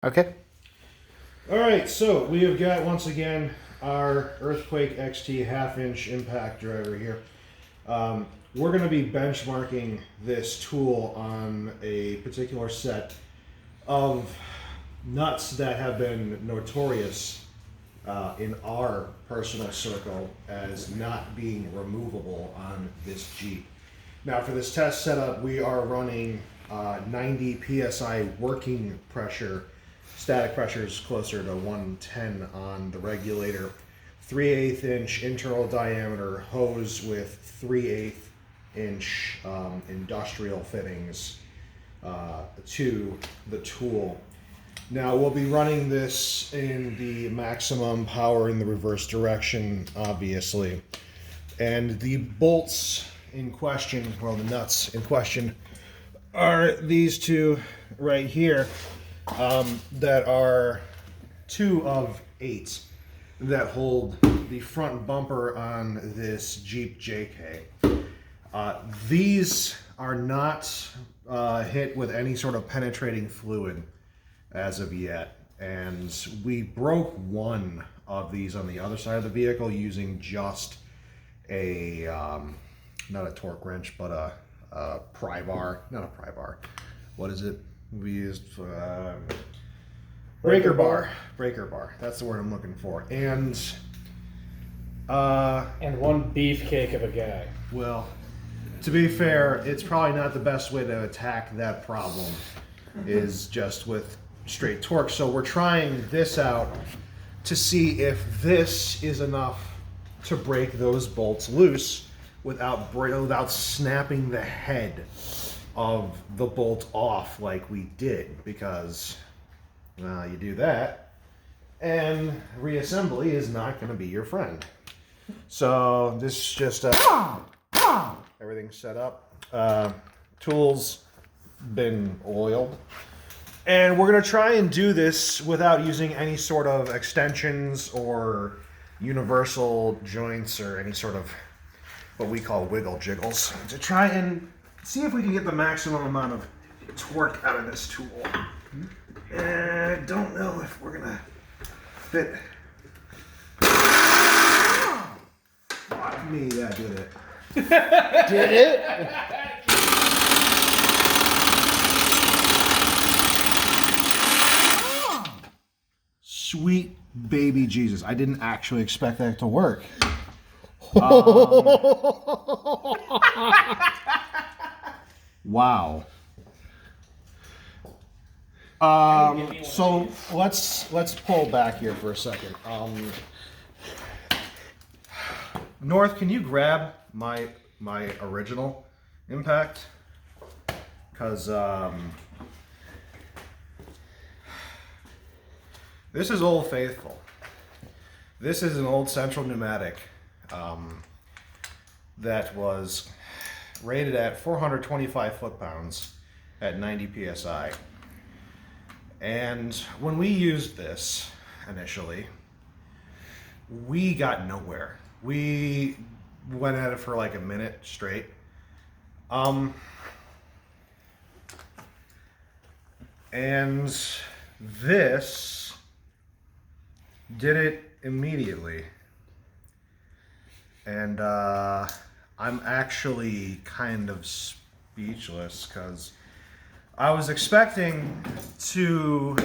Okay. All right, so we have got once again our Earthquake XT half-inch impact driver here. We're going to be benchmarking this tool on a particular set of nuts that have been notorious in our personal circle as not being removable on this Jeep. Now, for this test setup, we are running 90 psi working pressure. Static pressure is closer to 110 on the regulator. 3/8 inch internal diameter hose with 3/8 inch industrial fittings to the tool. Now we'll be running this in the maximum power in the reverse direction, obviously. And the bolts in question, well, the nuts in question, are these two right here that are 2 of 8 that hold the front bumper on this Jeep JK. These are not hit with any sort of penetrating fluid as of yet, and we broke one of these on the other side of the vehicle using just a not a torque wrench, but a pry bar. Not a pry bar. What is it? We used breaker bar. Breaker bar. That's the word I'm looking for. And one beefcake of a guy. Well, to be fair, it's probably not the best way to attack that problem, is just with straight torque. So we're trying this out to see if this is enough to break those bolts loose without snapping the head of the bolt off like we did, because you do that and reassembly is not going to be your friend. So this is just everything's set up, tools been oiled, and we're going to try and do this without using any sort of extensions or universal joints or any sort of what we call wiggle jiggles, to try and see if we can get the maximum amount of torque out of this tool. And I don't know if we're gonna fit. Fuck me, that did it. Did it? Sweet baby Jesus. I didn't actually expect that to work. Wow. So let's pull back here for a second. North, can you grab my original impact? Because this is Old Faithful. This is an old Central Pneumatic that was rated at 425 foot-pounds at 90 psi. And when we used this initially, we got nowhere. We went at it for like a minute straight. And this did it immediately. And I'm actually kind of speechless, because I was expecting to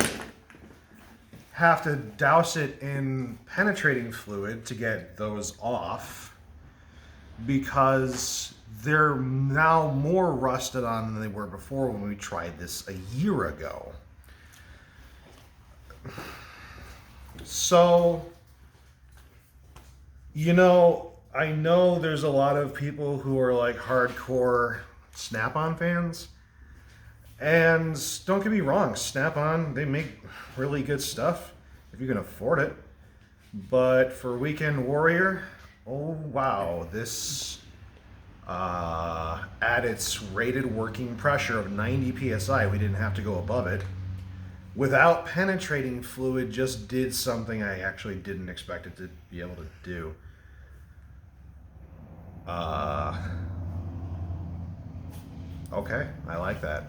have to douse it in penetrating fluid to get those off, because they're now more rusted on than they were before when we tried this a year ago. So, you know, I know there's a lot of people who are like hardcore Snap-on fans. And don't get me wrong, Snap-on, they make really good stuff if you can afford it. But for Weekend Warrior, oh wow, this at its rated working pressure of 90 psi, we didn't have to go above it, without penetrating fluid, just did something I actually didn't expect it to be able to do. Okay, I like that.